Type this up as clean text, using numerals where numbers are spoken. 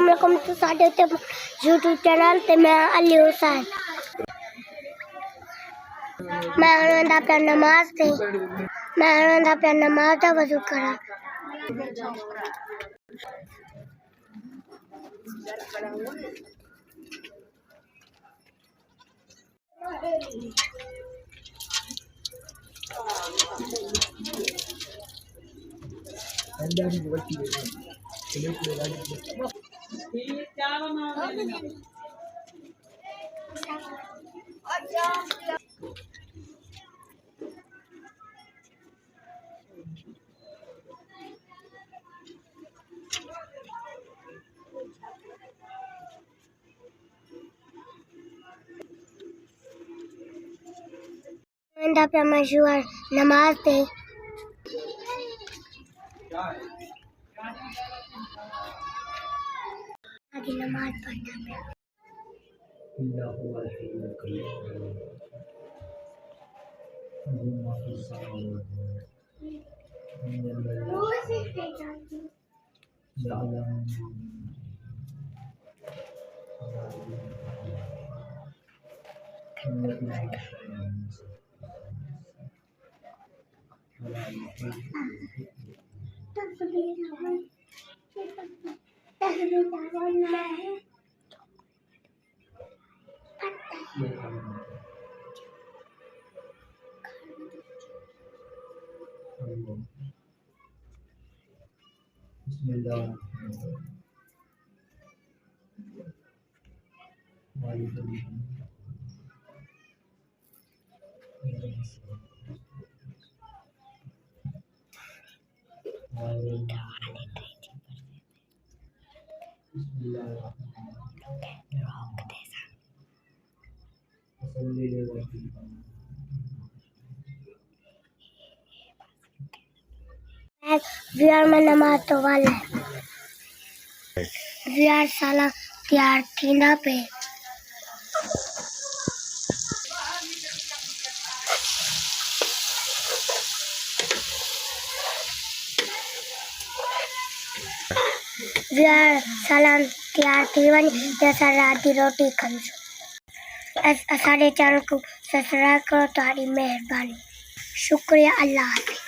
अस्सलाम वालेकुम तो साडे उत्ते यूट्यूब चैनल ते मैं अली हुसैन मैं आनंद अपना नमाज ते मैं आनंद अपना नमाज दा वजू करा आनंद अपना मशहूर नमाज ते आदि नमाज पढ़ना बिहार में नमाज तो वाला बिहार साला तैयार थी ना पे बिहार साला तैयार थी वनी जैसा रात की रोटी खाऊं सारे चैनल को सब्सक्राइब करो, तुम्हारी मेहरबानी, शुक्रिया, अल्लाह हाफ़िज़।